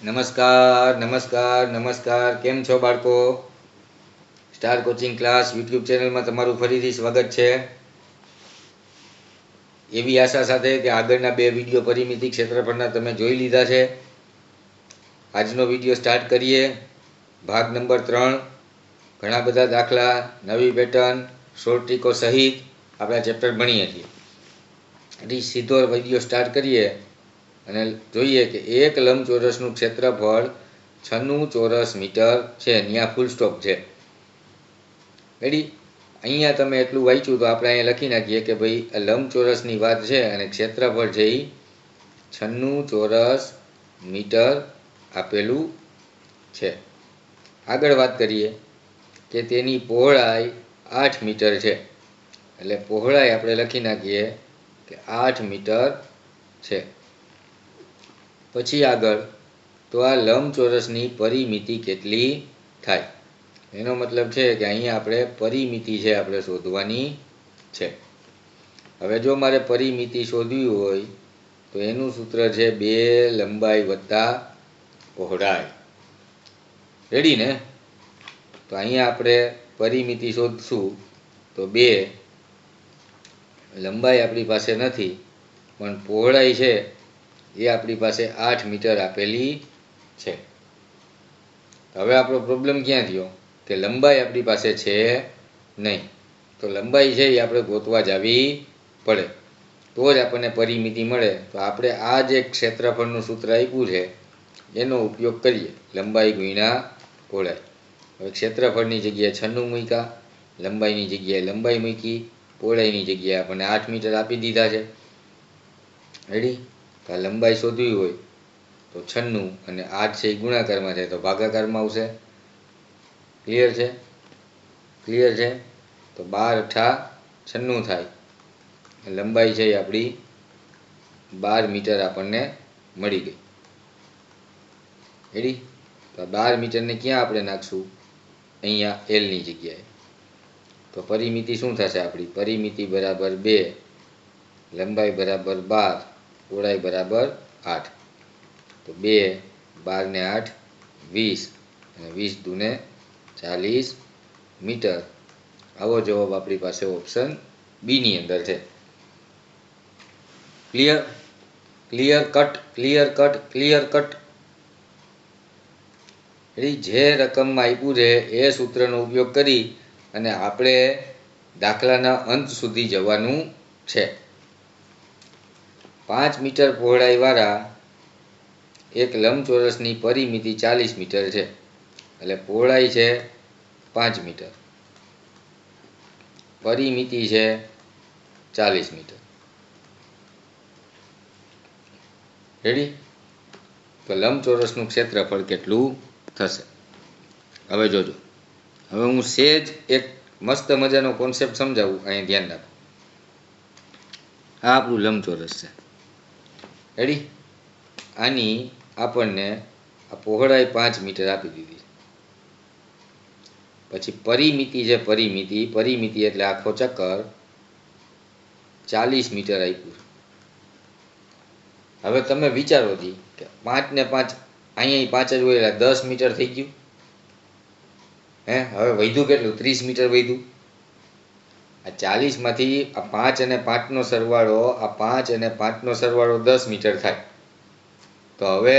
નમસ્કાર નમસ્કાર નમસ્કાર. કેમ છો બાળકો? સ્ટાર કોચિંગ ક્લાસ યુટ્યુબ ચેનલમાં તમારું ફરીથી સ્વાગત છે. એવી આશા સાથે કે આગળના બે વિડીયો પરિમિતિ ક્ષેત્રફળના તમે જોઈ લીધા છે. આજનો વિડીયો સ્ટાર્ટ કરીએ. ભાગ નંબર 3. ઘણા બધા દાખલા, નવી પેટર્ન, શોર્ટ ટ્રીકો સહિત આપણા ચેપ્ટર ભણીએ છીએ. એટલે સીધો વિડીયો સ્ટાર્ટ કરીએ અને જોઈએ કે એક લંબચોરસનું ક્ષેત્રફળ 96 ચોરસ મીટર છે. ત્યાં ફૂલ સ્ટોપ છે. રેડી? અહીંયા તમે એટલું વાંચ્યું તો આપણે અહીંયા લખી નાખીએ કે ભાઈ આ લંબચોરસની વાત છે અને ક્ષેત્રફળ છે એ 96 ચોરસ મીટર આપેલું છે. આગળ વાત કરીએ કે તેની પહોળાઈ 8 મીટર છે. એટલે પહોળાઈ આપણે લખી નાખીએ કે 8 મીટર છે. પછી આગળ તો આ લંબચોરસની પરિમિતિ કેટલી થાય? એનો મતલબ છે કે અહીંયા આપણે પરિમિતિ છે આપણે શોધવાની છે. હવે જો મારે પરિમિતિ શોધવી હોય તો એનું સૂત્ર છે 2 લંબાઈ વત્તા પહોળાઈ. રેડી ને? તો અહીંયા આપણે પરિમિતિ શોધશું તો 2 લંબાઈ આપણી પાસે નથી પણ પહોળાઈ છે એ આપણી પાસે 8 મીટર આપેલી છે. હવે આપણો પ્રોબ્લેમ ક્યાં થયો કે લંબાઈ આપણી પાસે છે નહીં. તો લંબાઈ છે એ આપણે ગોતવા જવી પડે તો જ આપણને પરિમિતિ મળે. તો આપણે આ જે ક્ષેત્રફળનું સૂત્ર આપ્યું છે એનો ઉપયોગ કરીએ. લંબાઈ ગુણ્યા પહોળાઈ. હવે ક્ષેત્રફળની જગ્યાએ 96 મૂક્યા, લંબાઈની જગ્યાએ લંબાઈ મૂકી, પહોળાઈની જગ્યાએ આપણને 8 મીટર આપી દીધા છે. રેડી? તો આ લંબાઈ શોધવી હોય તો 96 અને 8 છે એ ગુણાકારમાં છે તો ભાગાકારમાં આવશે. ક્લિયર છે? ક્લિયર છે? તો 12 × 8 = 96 થાય. લંબાઈ છે એ આપણી 12 મીટર આપણને મળી ગઈ. રેડી? તો 12 મીટરને ક્યાં આપણે નાખશું? અહીંયા એલની જગ્યાએ. તો પરિમિતિ શું થશે આપણી? પરિમિતિ બરાબર 2, લંબાઈ બરાબર 12, પહોળાઈ બરાબર 8. તો 2, 12 ને 8 20 અને 20 દૂને 40 મીટર. આવો જવાબ આપણી પાસે ઓપ્શન બી ની અંદર છે. Clear? Clear cut? Clear cut? Clear cut? જે રકમમાં આપ્યું છે એ સૂત્રનો ઉપયોગ કરી અને આપણે દાખલાના અંત સુધી જવાનું છે. 5 મીટર પહોળાઈવાળા એક લંબચોરસની પરિમિતિ 40 મીટર છે. એટલે પહોળાઈ છે 5 મીટર, પરિમિતિ છે 40 મીટર. રેડી? તો લંબચોરસનું ક્ષેત્રફળ કેટલું થશે? હવે જોજો. હવે હું સેજ એક મસ્ત મજાનો કોન્સેપ્ટ સમજાવું. અહીંયા ધ્યાન રાખો. આ આપણું લંબચોરસ છે. રેડી? આની આપણને આ પહોળાઈ 5 મીટર આપી દીધી. પછી પરિમિતિ છે પરિમિતિ. પરિમિતિ એટલે આખો ચક્કર 40 મીટર આપ્યું. હવે તમે વિચારો જી કે 5 ને 5 અહીંયા 5 જ હોય એટલે 10 મીટર થઈ ગયું. હવે વધ્યું કેટલું? 30 મીટર વધ્યું. આ 40 માંથી આ 5 અને 5 નો સરવાળો, આ 5 અને 5 નો સરવાળો 10 મીટર થાય. તો હવે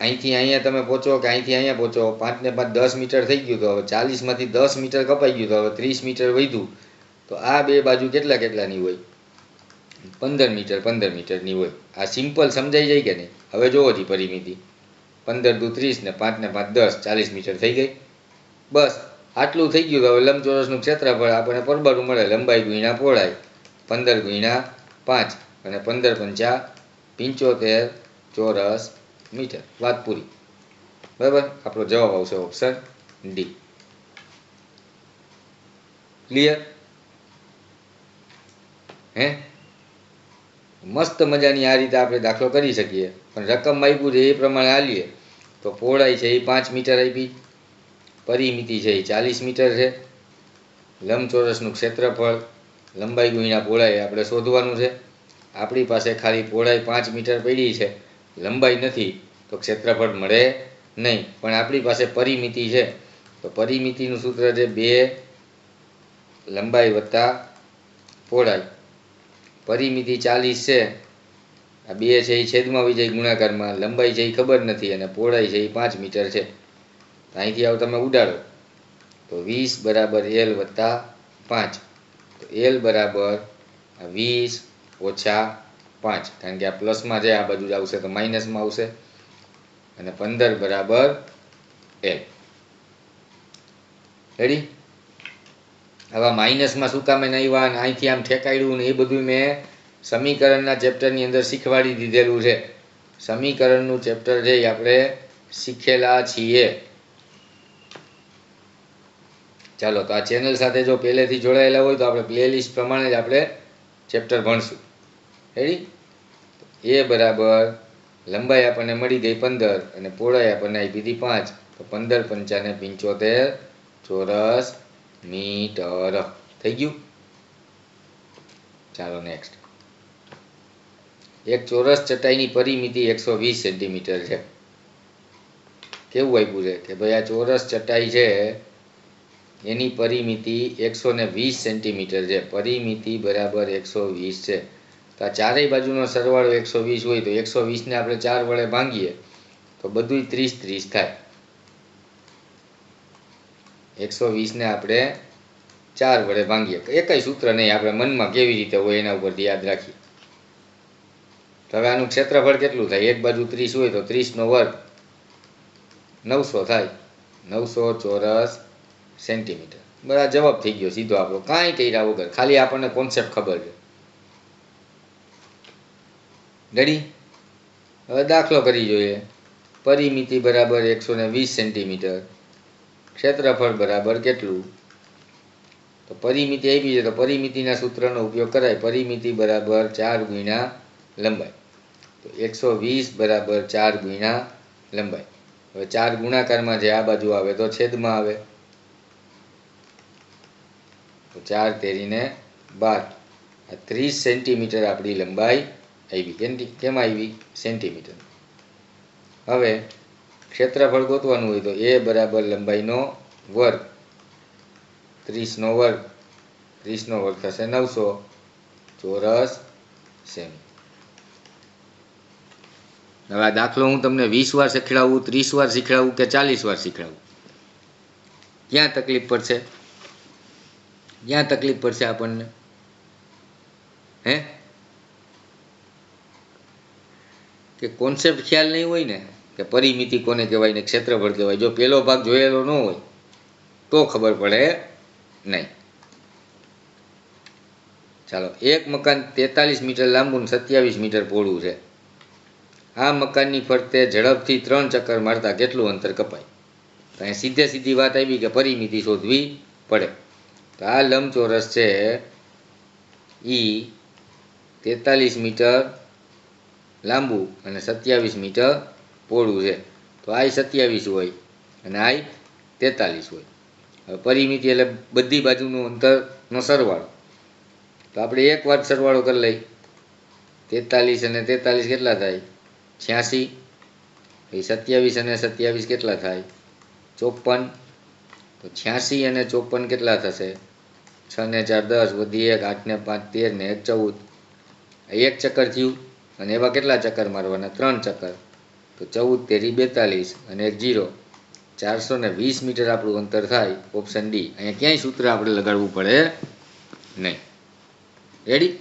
અહીંથી અહીંયા તમે પહોંચો કે અહીંથી અહીંયા પહોંચો, 5 ને 5 10 મીટર થઈ ગયું. તો હવે 40 માંથી 10 મીટર કપાઈ ગયું તો હવે 30 મીટર વધ્યું. તો આ બે બાજુ કેટલાની હોય? 15 મીટરની હોય. આ સિમ્પલ સમજાઈ જાય કે નહીં? હવે જોવો જી પરિમિતિ 15 દુ 30 ને 5 ને 5 10 40 મીટર થઈ ગઈ. બસ આટલું થઈ ગયું. હવે લંબચોરસનું ક્ષેત્રફળ આપણને પરબારું મળે. લંબાઈ ગુણ્યા પહોળાઈ 15 ગુણ્યા 5 અને 15 × 5 = 75 ચોરસ મીટર. વાત પૂરી. બરાબર? આપણો જવાબ આવશે ઓપ્શન ડી. ક્લિયર? હે? મસ્ત મજાની આ રીતે આપણે દાખલો કરી શકીએ. પણ રકમ આપ્યું છે એ પ્રમાણે હાલીએ તો પહોળાઈ છે એ 5 મીટર આપી, પરિમિતિ છે એ 40 મીટર છે. લંબચોરસનું ક્ષેત્રફળ લંબાઈ ગુણ્યા પહોળાઈ આપણે શોધવાનું છે. આપણી પાસે ખાલી પહોળાઈ 5 મીટર પડી છે, લંબાઈ નથી. તો ક્ષેત્રફળ મળે નહીં. પણ આપણી પાસે પરિમિતિ છે, તો પરિમિતિનું સૂત્ર છે 2 લંબાઈ વત્તા પહોળાઈ. પરિમિતિ 40 છે, આ 2 છે એ છેદમાં આવી જાય ગુણાકારમાં. લંબાઈ છે એ ખબર નથી અને પહોળાઈ છે એ 5 મીટર છે. અહીંથી આવ તમે ઉડાડો તો 20 બરાબર L વત્તા 5. તો L બરાબર 20 ઓછા 5, કારણ કે આ પ્લસમાં છે, આ બાજુ આવશે તો માઇનસમાં આવશે, અને 15 બરાબર L. રેડી? હવે માઇનસમાં શું કામે આવ્યા અને અહીંથી આમ ઠેકાડ્યું ને એ બધું મેં સમીકરણના ચેપ્ટરની અંદર શીખવાડી દીધેલું છે. સમીકરણનું ચેપ્ટર છે એ આપણે શીખેલા છીએ. ચાલો, તો આ ચેનલ સાથે જો પહેલેથી જોડાયેલા હોય તો આપણે પ્લેલિસ્ટ પ્રમાણે જ આપણે ચેપ્ટર ભણશું. રેડી? એ બરાબર લંબાઈ આપણને મળી ગઈ 15 અને પહોળાઈ આપણને આપી હતી 5. તો 15 પંચાને 75 ચોરસ મીટર થઈ ગયું. ચાલો નેક્સ્ટ. એક ચોરસ ચટાઈની પરિમિતિ 120 સેન્ટીમીટર છે. કેવું આપ્યું છે કે ભાઈ આ ચોરસ ચટાઈ છે એની પરિમિતિ 120 સેન્ટીમીટર છે. પરિમિતિ બરાબર 120 છે. તો આ ચારેય બાજુનો સરવાળો 120 હોય તો 120 ને આપણે 4 વડે ભાંગીએ તો બધું 30 થાય. 120 ને આપણે 4 વડે ભાંગીએ, એકય સૂત્ર નહીં, આપણે મનમાં કેવી રીતે હોય એના ઉપરથી યાદ રાખીએ. તો હવે આનું ક્ષેત્રફળ કેટલું થાય? એક બાજુ 30 હોય તો 30 નો વર્ગ 900 થાય. 900 ચોરસ સેન્ટીમીટર. બરાબર, જવાબ થઈ ગયો સીધો આપણો, કાંઈ કર્યા વગર, ખાલી આપણને કોન્સેપ્ટ ખબર છે. રેડી? હવે દાખલો કરી જોઈએ. પરિમિતિ બરાબર 120 સેન્ટીમીટર, ક્ષેત્રફળ બરાબર કેટલું? તો પરિમિતિ આપી છે તો પરિમિતિના સૂત્રનો ઉપયોગ કરાય. પરિમિતિ બરાબર 4 ગુણ્યા લંબાઈ. તો 120 બરાબર 4 ગુણ્યા લંબાઈ. હવે 4 ગુણાકારમાં જે આ બાજુ આવે તો છેદમાં આવે, તો 4 તેરીને 12. આ 30 સેન્ટીમીટર આપણી લંબાઈ આવી. કેમાં આવી? સેન્ટીમીટર. હવે ક્ષેત્રફળ ગોતવાનું હોય તો એ બરાબર લંબાઈનો વર્ગ, 30 નો વર્ગ, 30 નો વર્ગ થશે 900 ચોરસ સેમી. હવે આ દાખલો હું તમને 20 વાર શીખડાવું, 30 વાર શીખડાવું કે 40 વાર શીખડાવું, ક્યાં તકલીફ પડશે? ક્યાં તકલીફ પડશે આપણને? હે? કે કોન્સેપ્ટ ખ્યાલ નહીં હોય ને કે પરિમિતિ કોને કહેવાય ને ક્ષેત્રફળ કહેવાય. જો પહેલો ભાગ જોયેલો ન હોય તો ખબર પડે નહીં. ચાલો, એક મકાન 43 મીટર લાંબુ અને 27 મીટર પહોળું છે. આ મકાનની ફરતે ઝડપથી 3 ચક્કર મારતા કેટલું અંતર કપાય? તો અહીંયા સીધી વાત આવી કે પરિમિતિ શોધવી પડે. તો આ લંબચોરસ છે એ 43 મીટર લાંબુ અને 27 મીટર પહોળું છે. તો આ 27 હોય અને આ 43 હોય. હવે પરિમિતિ એટલે બધી બાજુનું અંતરનો સરવાળો. તો આપણે એક વાર સરવાળો કરી લઈ. 43 અને 43 કેટલા થાય? 86. એ 27 અને 27 કેટલા થાય? 54. તો 86 અને 54 કેટલા થશે? 6 ને 4 10, વધી 1, 8 ને 5 13 ને 1 14. એક ચક્કર થયું અને એવા કેટલા ચક્કર મારવાના? 3 ચક્કર. તો 14 તેરી 42 અને 1 0. 420 મીટર આપણું અંતર થાય. Option D. અહીંયા ક્યાંય સૂત્ર આપણે લગાડવું પડે નહીં. રેડી?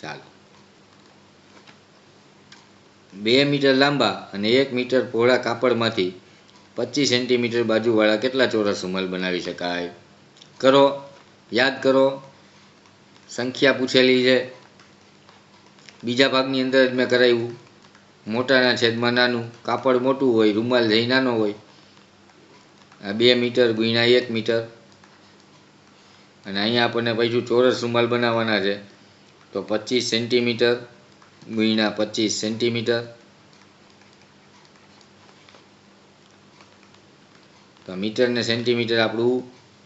ચાલો. 2 મીટર લાંબા અને 1 મીટર પહોળા કાપડમાંથી 25 સેન્ટીમીટર બાજુવાળા કેટલા ચોરસ રૂમાલ બનાવી શકાય? કરો, યાદ કરો. સંખ્યા પૂછેલી છે. બીજા ભાગની અંદર જ મેં કરાવ્યું. મોટાના છેદમાં નાનું. કાપડ મોટું હોય, રૂમાલ જઈ નાનો હોય. આ 2 મીટર ગુણ્યા 1 મીટર. અને અહીંયા આપણને પાછું ચોરસ રૂમાલ બનાવવાના છે. તો 25 સેન્ટીમીટર ગુણ્યા 25 સેન્ટીમીટર. તો મીટર ને સેન્ટીમીટર આપણું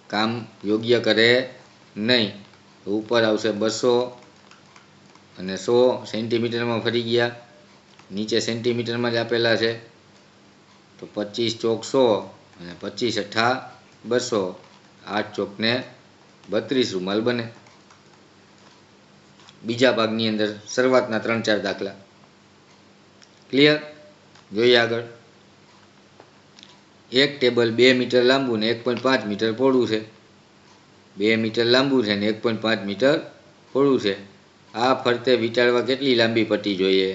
કામ યોગ્ય કરે નહીં. ઉપર આવશે 200 અને 100 સેન્ટીમીટરમાં ફરી ગયા. નીચે સેન્ટીમીટરમાં જ આપેલા છે. તો 25 ચોક 100 અને 25 અઠ્ઠા 200, 8 ચોકને 32 રૂમાલ બને. બીજા ભાગની અંદર શરૂઆતના 3-4 દાખલા. ક્લિયર? જોઈએ આગળ. એક ટેબલ 2 મીટર લાંબુ ને 1.5 મીટર પહોળું છે. 2 મીટર લાંબુ છે ને 1.5 મીટર પહોળું છે. આ ફરતે વીંટાળવા કેટલી લાંબી પટ્ટી જોઈએ?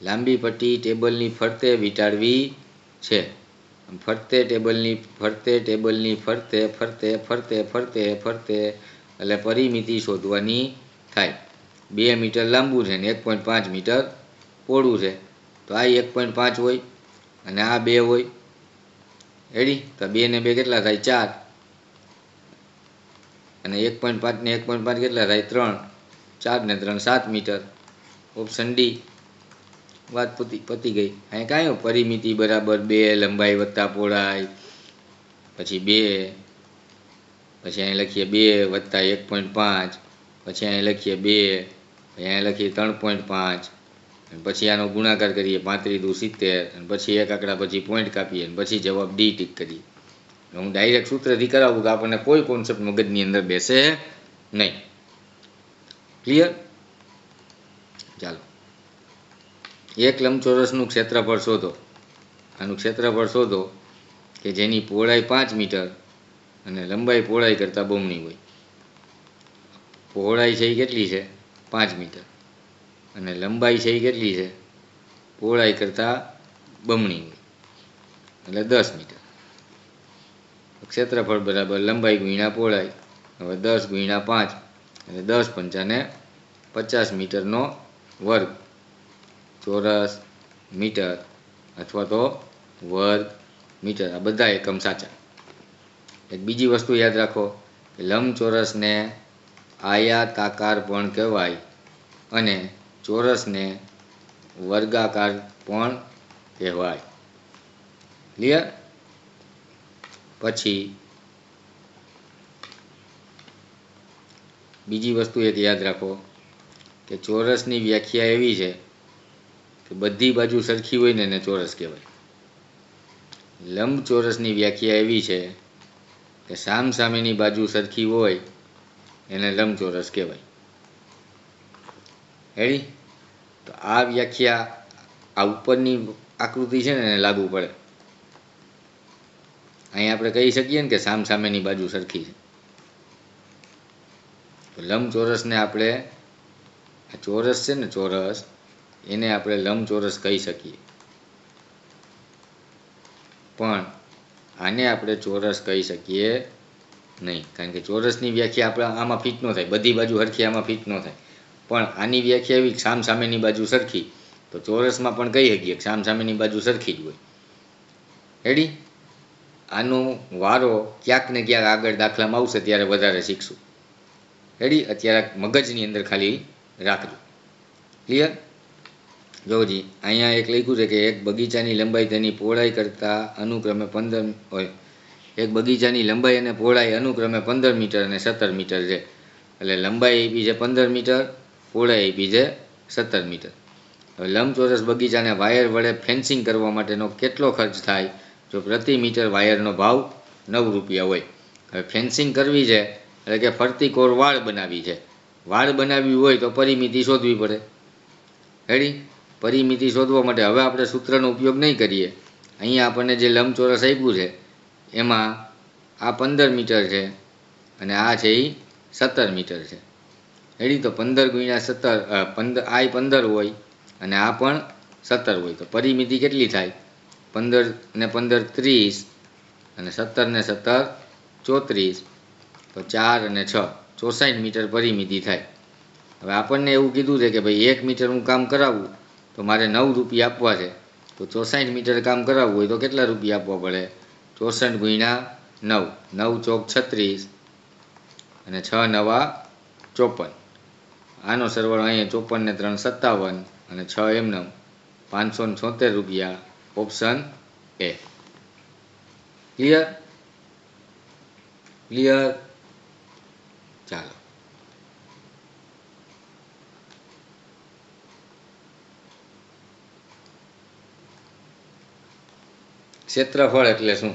લાંબી પટ્ટી ટેબલની ફરતે વીંટાળવી છે. ફરતે ટેબલની ફરતે એટલે પરિમિતિ શોધવાની થાય. 2 મીટર લાંબુ છે ને 1.5 મીટર પહોળું છે. તો આ 1.5 હોય અને આ 2 હોય. રેડી? તો 2 ને 2 કેટલા થાય? 4. અને 1.5 ને 1.5 કેટલા થાય? 3. 4 ને 3 7 મીટર. Option D. વાત પતી ગઈ. અહીં કાંઈ પરિમિતિ બરાબર 2 લંબાઈ વત્તા પહોળાઈ, પછી 2, પછી અહીં લખીએ 2 વત્તા 1.5, પછી અહીં લખીએ 2, પછી અહીં લખીએ 3.5, પછી આનો ગુણાકાર કરીએ 35 દુ 70, અને પછી એક આંકડા પછી પોઈન્ટ કાપીએ અને પછી જવાબ ડી ટીક કરીએ. હું ડાયરેક્ટ સૂત્રથી કરાવું તો આપણને કોઈ કોન્સેપ્ટ મગજની અંદર બેસે નહીં. ક્લિયર? ચાલો. એક લંબચોરસનું ક્ષેત્રફળ શોધો. આનું ક્ષેત્રફળ શોધો કે જેની પહોળાઈ 5 મીટર અને લંબાઈ પહોળાઈ કરતાં બમણી હોય. પહોળાઈ છે એ કેટલી છે? 5 મીટર. અને લંબાઈ છે એ કેટલી છે? પહોળાઈ કરતાં બમણી હોય એટલે 10 મીટર. ક્ષેત્રફળ બરાબર લંબાઈ ગુણ્યા પહોળાઈ. હવે 10 ગુણ્યા 5 એટલે 10 પંચાને 50 મીટરનો વર્ગ ચોરસ મીટર અથવા તો વર્ગ મીટર. આ બધા એકમ સાચા. એક બીજી વસ્તુ યાદ રાખો કે લંબચોરસને આયતાકાર પણ કહેવાય અને ચોરસને વર્ગાકાર પણ કહેવાય. ક્લિયર? પછી બીજી વસ્તુ એક યાદ રાખો કે ચોરસની વ્યાખ્યા એવી છે કે બધી બાજુ સરખી હોય ને એને ચોરસ કહેવાય. લંબચોરસની વ્યાખ્યા એવી છે કે સામસામેની બાજુ સરખી હોય એને લંબચોરસ કહેવાય. રેડી? તો આ વ્યાખ્યા આ ઉપરની આકૃતિ છે ને એને લાગુ પડે. અહીં આપણે કહી શકીએ ને કે સામસામેની બાજુ સરખી છે. તો લંબચોરસને આપણે, આ ચોરસ છે ને ચોરસ, એને આપણે લંબચોરસ કહી શકીએ. પણ આને આપણે ચોરસ કહી શકીએ નહીં, કારણ કે ચોરસની વ્યાખ્યા આપણે આમાં ફિટ ન થાય. બધી બાજુ સરખી આમાં ફિટ ન થાય. પણ આની વ્યાખ્યા એવી સામસામેની બાજુ સરખી, તો ચોરસમાં પણ કહી શકીએ કે સામસામેની બાજુ સરખી જ હોય. રેડી? આનો વારો ક્યાંક ને ક્યાંક આગળ દાખલામાં આવશે ત્યારે વધારે શીખશું. રેડી? અત્યારે મગજની અંદર ખાલી રાખજો. ક્લિયર? જોજી, અહીંયા એક લખ્યું છે કે એક બગીચાની લંબાઈ તેની પહોળાઈ કરતાં અનુક્રમે 15 હોય. એક બગીચાની લંબાઈ અને પહોળાઈ અનુક્રમે 15 મીટર અને 17 મીટર છે. એટલે લંબાઈ આપી છે 15 મીટર, પહોળાઈ આપી છે 17 મીટર. હવે લંબચોરસ બગીચાને વાયર વડે ફેન્સિંગ કરવા માટેનો કેટલો ખર્ચ થાય જો પ્રતિ મીટર વાયરનો ભાવ 9 રૂપિયા હોય? હવે ફેન્સિંગ કરવી છે એટલે કે ફરતી કોર વાળ બનાવી છે. વાળ બનાવવી હોય તો પરિમિતિ શોધવી પડે. રેડી? પરિમિતિ શોધવા માટે હવે આપણે સૂત્રનો ઉપયોગ નહીં કરીએ. અહીંયા આપણને જે લંબચોરસ આપ્યું છે એમાં આ 15 મીટર છે અને આ છે એ 17 મીટર છે. રેડી? તો 15 ગુણ્યા 17, આ 15 હોય અને આ પણ 17 હોય. તો પરિમિતિ કેટલી થાય? 15 ને 15 30 અને 17 ને 17 34. તો 4 અને 6 64 મીટર પરિમિતિ થાય. હવે આપણને એવું કીધું છે કે ભાઈ 1 મીટર હું કામ કરાવું તો મારે 9 રૂપિયા આપવા છે. તો 64 મીટર કામ કરાવવું હોય તો કેટલા રૂપિયા આપવા પડે? 64 ગુણ્યા 9, 9 ચોક 36 અને 6 નવા 54. આનો સરવાળો અહીંયા 54 ને 3 57 અને 6 એમને 576 રૂપિયા. Option A. ક્લિયર? ક્લિયર? ચાલો. ક્ષેત્રફળ એટલે શું?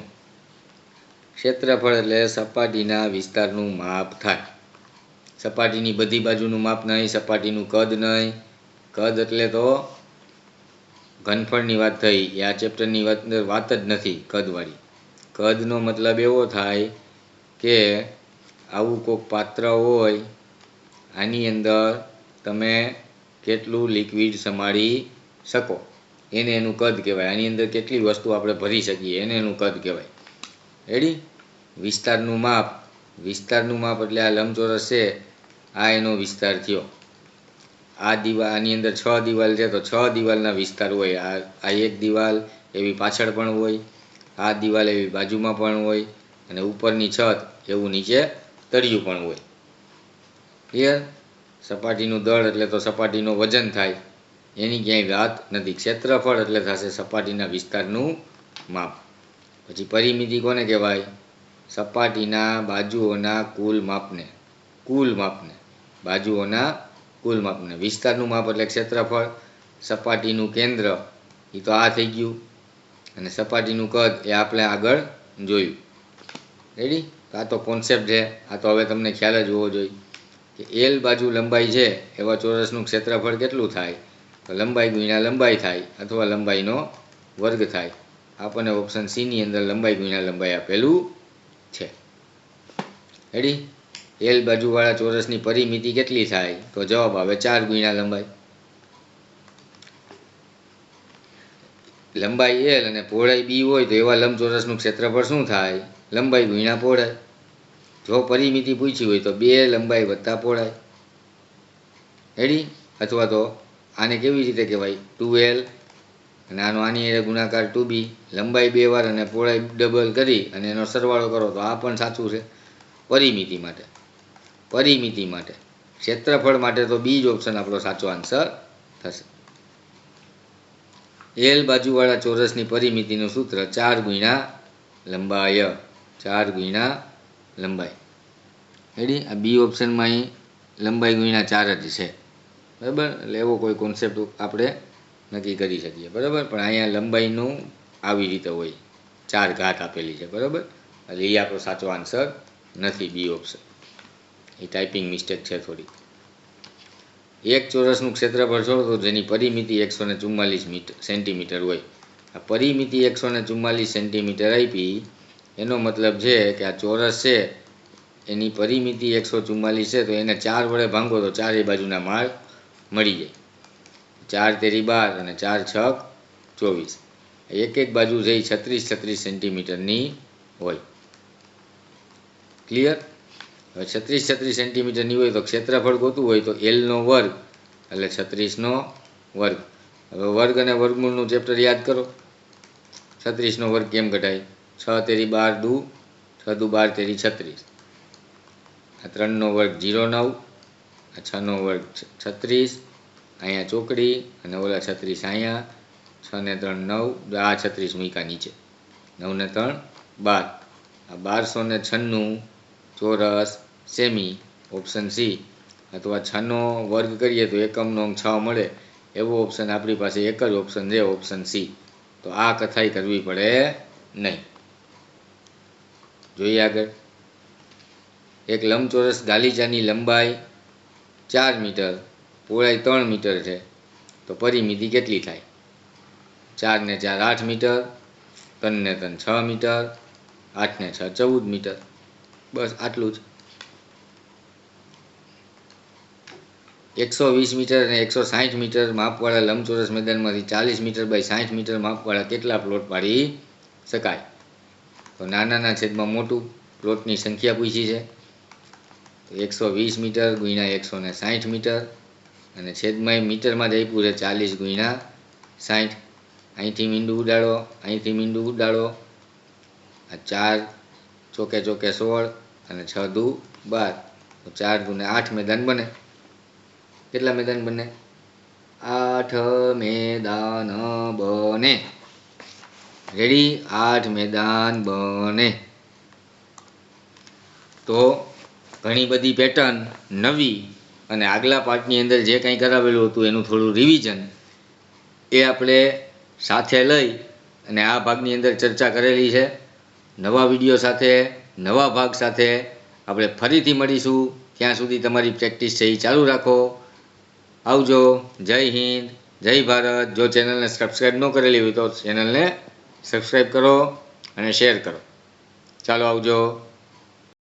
ક્ષેત્રફળ એટલે સપાટીના વિસ્તારનું માપ થાય. સપાટીની બધી બાજુનું માપ નહીં, સપાટીનું કદ નહીં. કદ એટલે તો ઘનફળની વાત થઈ, એ આ ચેપ્ટરની વાત જ નથી કદવાળી. કદનો મતલબ એવો થાય કે આવું કોઈક પાત્ર હોય, આની અંદર તમે કેટલું લિક્વિડ સમાળી શકો એને એનું કદ કહેવાય. આની અંદર કેટલી વસ્તુ આપણે ભરી શકીએ એને એનું કદ કહેવાય. રેડી? વિસ્તારનું માપ, વિસ્તારનું માપ એટલે આ લંબચોરસ છે, આ એનો વિસ્તાર થયો. આ દિવાલ, આની અંદર 6 દિવાલ છે તો 6 દિવાલના વિસ્તાર હોય. આ એક દિવાલ એવી પાછળ પણ હોય, આ દિવાલ એવી બાજુમાં પણ હોય, અને ઉપરની છત એવું નીચે તળિયું પણ હોય. ક્લિયર? સપાટીનું દળ એટલે તો સપાટીનું વજન થાય, એની ક્યાંય વાત નથી. ક્ષેત્રફળ એટલે થશે સપાટીના વિસ્તારનું માપ. પછી પરિમિતિ કોને કહેવાય? સપાટીના બાજુઓના કુલ માપને, બાજુઓના કુલ માપને. વિસ્તારનું માપ એટલે ક્ષેત્રફળ, સપાટીનું કેન્દ્ર એ તો આ થઈ ગયું, અને સપાટીનું કદ એ આપણે આગળ જોયું. રેડી? આ તો કોન્સેપ્ટ છે, આ તો હવે તમને ખ્યાલ જ હોવો જોઈએ કે એલ બાજુ લંબાઈ છે એવા ચોરસનું ક્ષેત્રફળ કેટલું થાય? તો લંબાઈ ગુણ્યા લંબાઈ થાય, અથવા લંબાઈનો વર્ગ થાય. આપણને ઓપ્શન સીની અંદર લંબાઈ ગુણ્યા લંબાઈ આપેલું છે. રેડી? એલ બાજુવાળા ચોરસની પરિમિતિ કેટલી થાય? તો જવાબ આવે 4 ગુણ્યા લંબાઈ. લંબાઈ એલ અને પહોળાઈ બી હોય તો એવા લંબચોરસનું ક્ષેત્રફળ શું થાય? લંબાઈ ગુણ્યા પહોળાઈ. જો પરિમિતિ પૂછી હોય તો 2 લંબાઈ વત્તા પહોળાઈ. રેડી? અથવા તો આને કેવી રીતે કહેવાય? 2l અને આનો આની એ ગુણાકાર 2b. લંબાઈ 2 વાર અને પહોળાઈ ડબલ કરી અને એનો સરવાળો કરો તો આ પણ સાચું છે. પરિમિતિ માટે, પરિમિતિ માટે. ક્ષેત્રફળ માટે તો બી જ ઓપ્શન આપણો સાચો આન્સર થશે. એલ બાજુવાળા ચોરસની પરિમિતિનું સૂત્ર 4 ગુણ્યા લંબાઈ, 4 ગુણ્યા લંબાઈ. રેડી? આ બી ઓપ્શનમાં અહીં લંબાઈ ગુણ્યા 4 જ છે. બરાબર? એટલે એવો કોઈ કોન્સેપ્ટ આપણે નક્કી કરી શકીએ. બરાબર? પણ અહીંયા લંબાઈનું આવી રીતે હોય, 4 ઘાત આપેલી છે. બરાબર? એટલે એ આપણો સાચો આન્સર નથી, બી ઓપ્શન. એ ટાઈપિંગ મિસ્ટેક છે થોડી. એક ચોરસનું ક્ષેત્રફળ છોડો જેની પરિમિતિ 144 સેન્ટીમીટર હોય. આ પરિમિતિ 144 સેન્ટીમીટર આપી, એનો મતલબ છે કે આ ચોરસ છે એની પરિમિતિ 144 છે, તો એને 4 વડે ભાંગો તો 4 બાજુના માળ મળી જાય. 4 તેરી 12 અને 4 છક 24. એક એક બાજુ છે 36 સેન્ટીમીટરની હોય. ક્લિયર? હવે 36 સેન્ટીમીટરની હોય તો ક્ષેત્રફળ ગોતવું હોય તો એલનો વર્ગ એટલે 36નો વર્ગ. હવે વર્ગ અને વર્ગમૂળનું ચેપ્ટર યાદ કરો. 36નો વર્ગ કેમ ઘટાય? 6 તેરી 12 દુ, 6 દુ 12 તેરી 36. આ 3નો વર્ગ 0 9, આ 6નો વર્ગ 36, અહીંયા ચોકડી અને ઓલા 36 અહીંયા, 6 ને 3 9, આ 36 મૂકા નીચે, 9 ને 3 12. આ 1296 ચોરસ સેમી, ઓપ્શન સી. અથવા 6નો વર્ગ કરીએ તો એકમનો અંક 6 મળે, એવો ઓપ્શન આપણી પાસે એક જ ઓપ્શન છે, ઓપ્શન સી. તો આ કથાઈ કરવી પડે નહીં. જોઈએ આગળ. એક લંબચોરસ ગાલીચાની લંબાઈ 4 મીટર, પહોળાઈ 3 મીટર છે, તો પરિમિતિ કેટલી થાય? 4 ને 4 8 મીટર, 3 ને 3 6 મીટર, 8 ને 6 14 મીટર. બસ આટલું જ. 120 મીટર અને 160 મીટર માપવાળા લંબચોરસ મેદાનમાંથી 40 મીટર બાય 60 મીટર માપવાળા કેટલા પ્લોટ પાડી શકાય? તો નાનાના છેદમાં મોટું, પ્લોટની સંખ્યા પૂછી છે. 120 મીટર ગુણ્યા 160 મીટર, અને છેદમાં મીટરમાં જ આપ્યું છે 40 ગુણ્યા 60. અહીંથી મીંડું ઉડાડો, અહીંથી મીંડું ઉડાડો. આ 4 ચોકે ચોકે 16 અને 6 દુ 12, તો 4 દુ 8 મેદાન બને. કેટલા મેદાન બને? 8 મેદાન બને. રેડી? 8 મેદાન બને. તો ઘણી બધી પેટર્ન નવી અને આગલા પાર્ટની અંદર જે કંઈ કરાવેલું હતું એનું થોડું રિવિઝન એ આપણે સાથે લઈ અને આ ભાગની અંદર ચર્ચા કરેલી છે. નવા વિડીયો સાથે, નવા ભાગ સાથે આપણે ફરીથી મળીશું. ત્યાં સુધી તમારી પ્રેક્ટિસ છે એ ચાલુ રાખો. આવજો. જય હિન્દ, જય ભારત. જો ચેનલને સબસ્ક્રાઈબ ન કરેલી હોય તો ચેનલને સબસ્ક્રાઈબ કરો અને શેર કરો. ચાલો આવજો.